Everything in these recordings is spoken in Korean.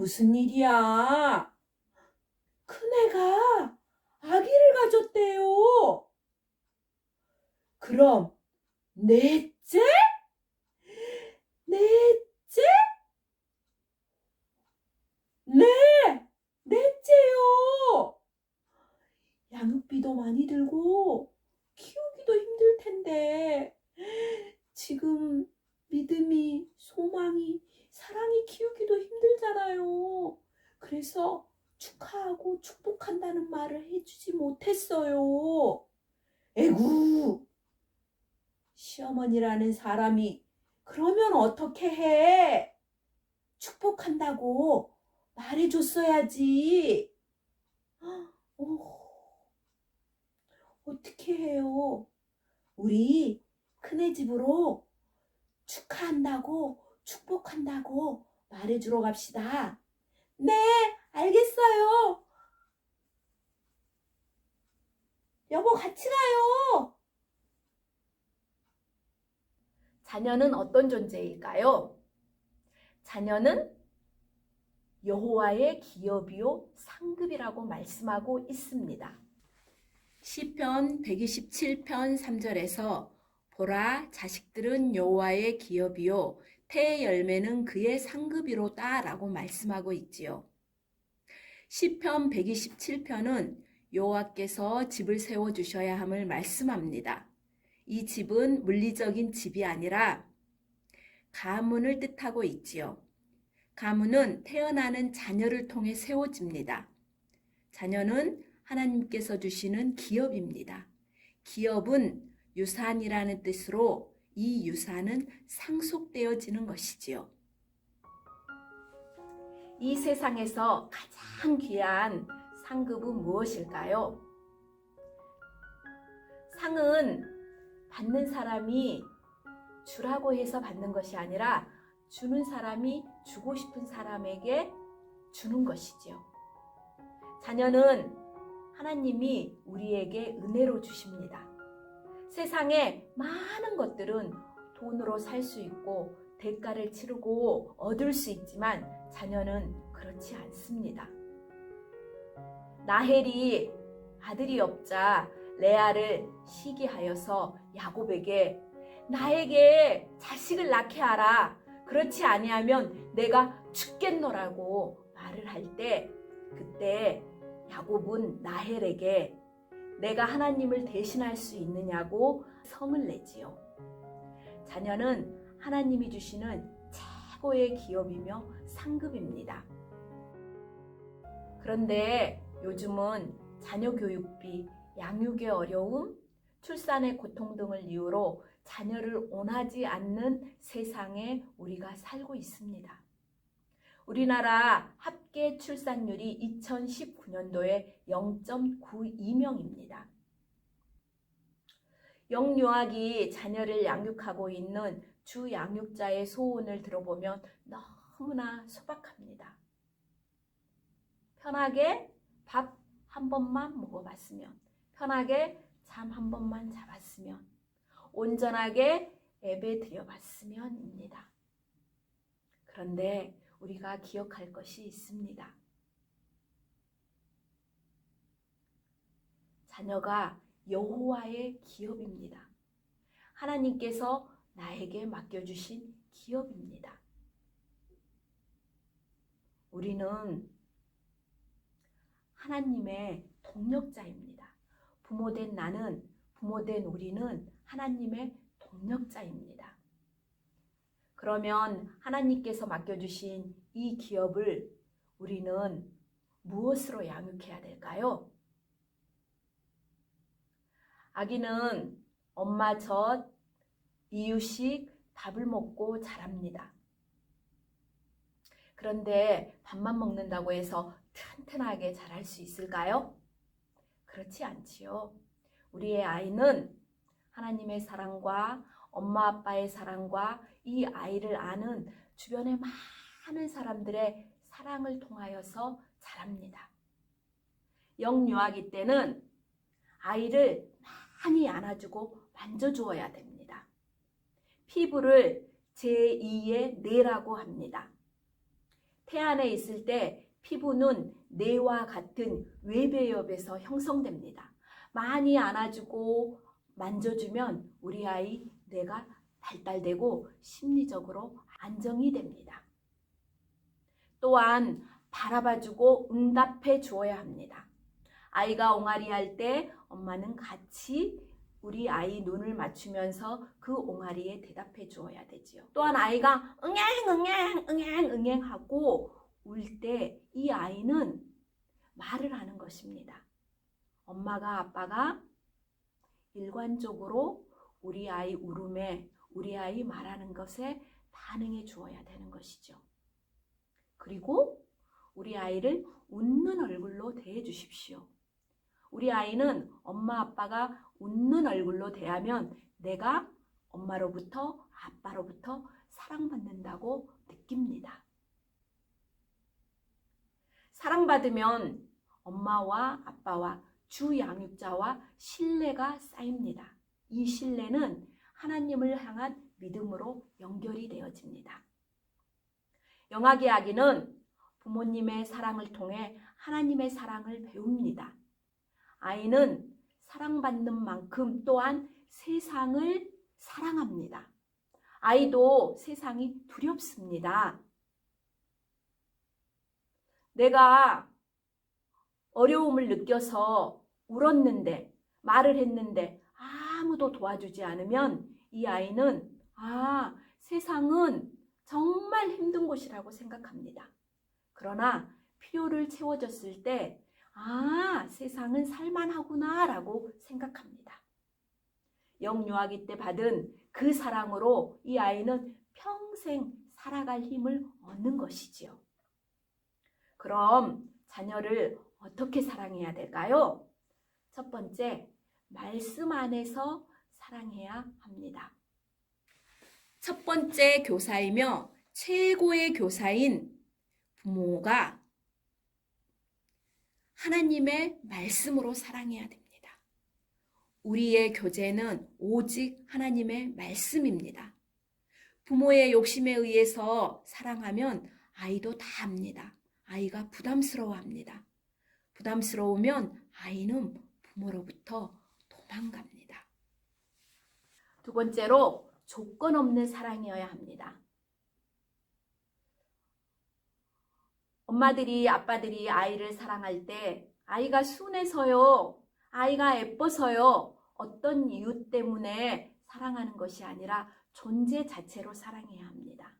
무슨 일이야? 큰애가 아기를 가졌대요. 그럼 넷째? 넷째? 네, 넷째요. 양육비도 많이 들고 키우기도 힘들 텐데 지금 믿음이, 소망이, 사랑이 키우기도 힘들잖아요. 그래서 축하하고 축복한다는 말을 해주지 못했어요. 에구, 시어머니라는 사람이 그러면 어떻게 해? 축복한다고 말해줬어야지. 어떻게 해요? 우리 큰애 집으로 축하한다고 축복한다고 말해주러 갑시다. 네, 알겠어요. 여보, 같이 가요. 자녀는 어떤 존재일까요? 자녀는 여호와의 기업이요 상급이라고 말씀하고 있습니다. 시편 127편 3절에서 보라, 자식들은 여호와의 기업이요 태의 열매는 그의 상급이로다 라고 말씀하고 있지요. 시편 127편은 여호와께서 집을 세워주셔야 함을 말씀합니다. 이 집은 물리적인 집이 아니라 가문을 뜻하고 있지요. 가문은 태어나는 자녀를 통해 세워집니다. 자녀는 하나님께서 주시는 기업입니다. 기업은 유산이라는 뜻으로 이 유산은 상속되어지는 것이지요. 이 세상에서 가장 귀한 상급은 무엇일까요? 상은 받는 사람이 주라고 해서 받는 것이 아니라 주는 사람이 주고 싶은 사람에게 주는 것이지요. 자녀는 하나님이 우리에게 은혜로 주십니다. 세상에 많은 것들은 돈으로 살 수 있고 대가를 치르고 얻을 수 있지만 자녀는 그렇지 않습니다. 라헬이 아들이 없자 레아를 시기하여서 야곱에게 나에게 자식을 낳게 하라. 그렇지 아니하면 내가 죽겠노라고 말을 할 때 그때 야곱은 라헬에게 내가 하나님을 대신할 수 있느냐고 성을 내지요. 자녀는 하나님이 주시는 최고의 기업이며 상급입니다. 그런데 요즘은 자녀 교육비, 양육의 어려움, 출산의 고통 등을 이유로 자녀를 원하지 않는 세상에 우리가 살고 있습니다. 우리나라 합계 출산율이 2019년도에 0.92명입니다. 영유아기 자녀를 양육하고 있는 주 양육자의 소원을 들어보면 너무나 소박합니다. 편하게 밥 한 번만 먹어봤으면, 편하게 잠 한 번만 자봤으면, 온전하게 예배 드려봤으면입니다. 그런데 우리가 기억할 것이 있습니다. 자녀가 여호와의 기업입니다. 하나님께서 나에게 맡겨주신 기업입니다. 우리는 하나님의 동력자입니다. 부모된 나는, 부모된 우리는 하나님의 동력자입니다. 그러면 하나님께서 맡겨주신 이 기업을 우리는 무엇으로 양육해야 될까요? 아기는 엄마 젖, 이유식, 밥을 먹고 자랍니다. 그런데 밥만 먹는다고 해서 튼튼하게 자랄 수 있을까요? 그렇지 않지요. 우리의 아이는 하나님의 사랑과 엄마 아빠의 사랑과 이 아이를 아는 주변의 많은 사람들의 사랑을 통하여서 자랍니다. 영유아기 때는 아이를 많이 안아주고 만져주어야 됩니다. 피부를 제2의 뇌라고 합니다. 태 안에 있을 때 피부는 뇌와 같은 외배엽에서 형성됩니다. 많이 안아주고 만져주면 우리 아이 뇌가 발달되고 심리적으로 안정이 됩니다. 또한 바라봐주고 응답해 주어야 합니다. 아이가 옹알이 할 때 엄마는 같이 우리 아이 눈을 맞추면서 그 옹알이에 대답해 주어야 되지요. 또한 아이가 응앵 하고 울 때 이 아이는 말을 하는 것입니다. 엄마가 아빠가 일관적으로 우리 아이 울음에 우리 아이 말하는 것에 반응해 주어야 되는 것이죠. 그리고 우리 아이를 웃는 얼굴로 대해 주십시오. 우리 아이는 엄마 아빠가 웃는 얼굴로 대하면 내가 엄마로부터 아빠로부터 사랑받는다고 느낍니다. 사랑받으면 엄마와 아빠와 주 양육자와 신뢰가 쌓입니다. 이 신뢰는 하나님을 향한 믿음으로 연결이 되어집니다. 영아기 아기는 부모님의 사랑을 통해 하나님의 사랑을 배웁니다. 아이는 사랑받는 만큼 또한 세상을 사랑합니다. 아이도 세상이 두렵습니다. 내가 어려움을 느껴서 울었는데 말을 했는데 아무도 도와주지 않으면 이 아이는 세상은 정말 힘든 곳이라고 생각합니다. 그러나 필요를 채워줬을 때 세상은 살만하구나 라고 생각합니다. 영유아기 때 받은 그 사랑으로 이 아이는 평생 살아갈 힘을 얻는 것이지요. 그럼 자녀를 어떻게 사랑해야 될까요? 첫 번째, 말씀 안에서 사랑해야 합니다. 첫 번째 교사이며 최고의 교사인 부모가 하나님의 말씀으로 사랑해야 됩니다. 우리의 교재는 오직 하나님의 말씀입니다. 부모의 욕심에 의해서 사랑하면 아이도 다 압니다. 아이가 부담스러워합니다. 부담스러우면 아이는 부모로부터 도망갑니다. 두 번째로 조건 없는 사랑이어야 합니다. 엄마들이 아빠들이 아이를 사랑할 때 아이가 순해서요, 아이가 예뻐서요, 어떤 이유 때문에 사랑하는 것이 아니라 존재 자체로 사랑해야 합니다.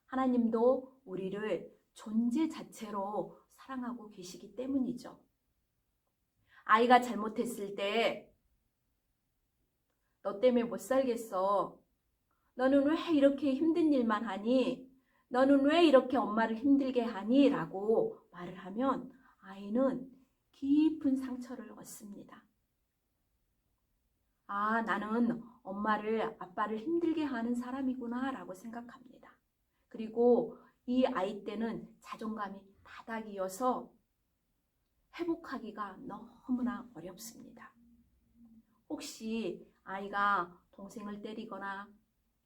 하나님도 우리를 존재 자체로 사랑하고 계시기 때문이죠. 아이가 잘못했을 때 너 때문에 못 살겠어. 너는 왜 이렇게 힘든 일만 하니? 너는 왜 이렇게 엄마를 힘들게 하니? 라고 말을 하면 아이는 깊은 상처를 얻습니다. 나는 엄마를, 아빠를 힘들게 하는 사람이구나 라고 생각합니다. 그리고 이 아이 때는 자존감이 바닥이어서 회복하기가 너무나 어렵습니다. 혹시 아이가 동생을 때리거나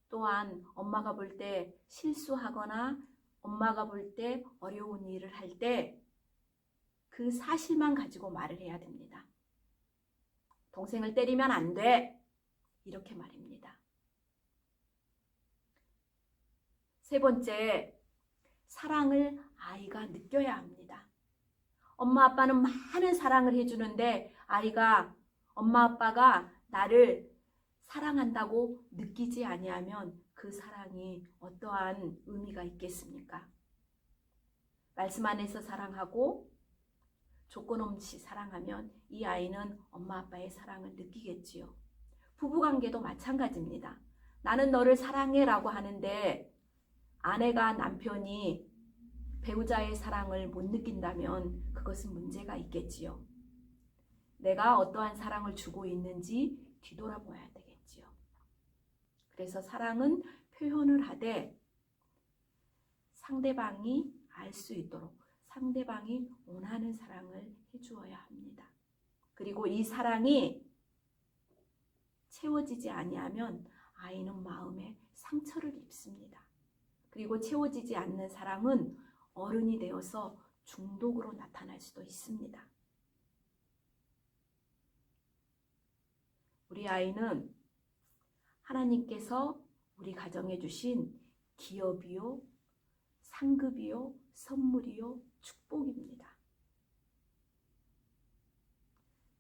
또한 엄마가 볼 때 실수하거나 엄마가 볼 때 어려운 일을 할 때 그 사실만 가지고 말을 해야 됩니다. 동생을 때리면 안 돼. 이렇게 말입니다. 세 번째, 사랑을 아이가 느껴야 합니다. 엄마 아빠는 많은 사랑을 해주는데 아이가 엄마 아빠가 나를 사랑한다고 느끼지 아니하면 그 사랑이 어떠한 의미가 있겠습니까? 말씀 안에서 사랑하고 조건 없이 사랑하면 이 아이는 엄마 아빠의 사랑을 느끼겠지요. 부부관계도 마찬가지입니다. 나는 너를 사랑해 라고 하는데 아내가 남편이 배우자의 사랑을 못 느낀다면 그것은 문제가 있겠지요. 내가 어떠한 사랑을 주고 있는지 뒤돌아봐야 되겠지요. 그래서 사랑은 표현을 하되 상대방이 알 수 있도록 상대방이 원하는 사랑을 해주어야 합니다. 그리고 이 사랑이 채워지지 아니하면 아이는 마음에 상처를 입습니다. 그리고 채워지지 않는 사랑은 어른이 되어서 중독으로 나타날 수도 있습니다. 우리 아이는 하나님께서 우리 가정에 주신 기업이요, 상급이요, 선물이요, 축복입니다.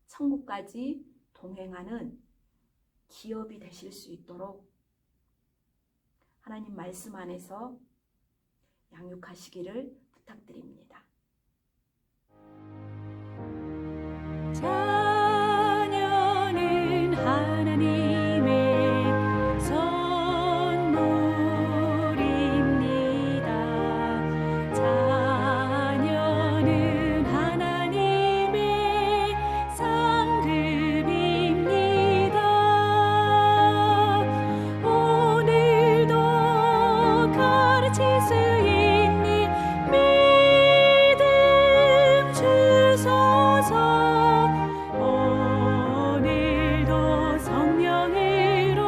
천국까지 동행하는 기업이 되실 수 있도록 하나님 말씀 안에서 양육하시기를 부탁드립니다. 자녀는 하나님의 선물입니다. 자녀는 하나님의 상급입니다. 오늘도 가르칠 수 있는 믿음 주소서. 오늘도 성령으로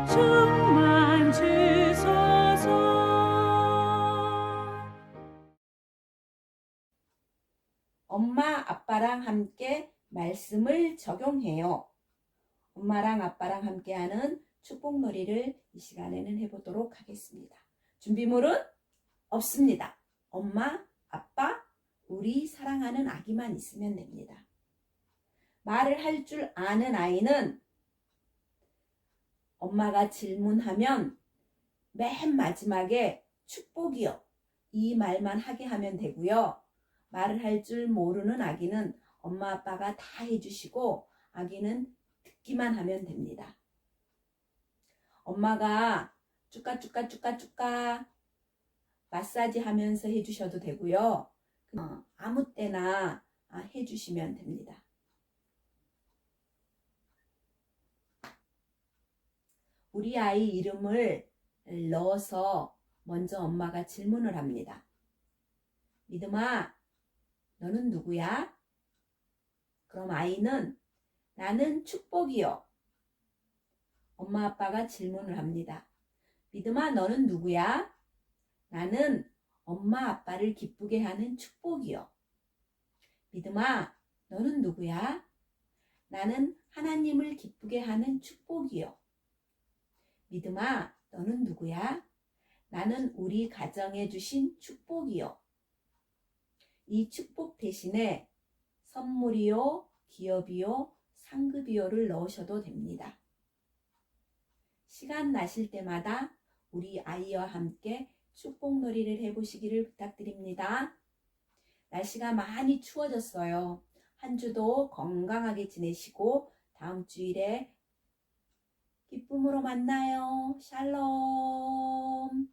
충만 주소서. 엄마, 아빠랑 함께 말씀을 적용해요. 엄마랑 아빠랑 함께하는 축복놀이를 이 시간에는 해보도록 하겠습니다. 준비물은 없습니다. 엄마, 아빠, 우리 사랑하는 아기만 있으면 됩니다. 말을 할 줄 아는 아이는 엄마가 질문하면 맨 마지막에 축복이요, 이 말만 하게 하면 되고요. 말을 할 줄 모르는 아기는 엄마 아빠가 다 해주시고 아기는 듣기만 하면 됩니다. 엄마가 쭈까쭈까쭈까쭈까 마사지 하면서 해주셔도 되고요. 아무 때나 해주시면 됩니다. 우리 아이 이름을 넣어서 먼저 엄마가 질문을 합니다. 믿음아, 너는 누구야? 그럼 아이는 나는 축복이요. 엄마 아빠가 질문을 합니다. 믿음아, 너는 누구야? 나는 엄마 아빠를 기쁘게 하는 축복이요. 믿음아, 너는 누구야? 나는 하나님을 기쁘게 하는 축복이요. 믿음아, 너는 누구야? 나는 우리 가정에 주신 축복이요. 이 축복 대신에 선물이요, 기업이요, 상급이요를 넣으셔도 됩니다. 시간 나실 때마다 우리 아이와 함께 축복놀이를 해보시기를 부탁드립니다. 날씨가 많이 추워졌어요. 한 주도 건강하게 지내시고 다음 주일에 기쁨으로 만나요. 샬롬.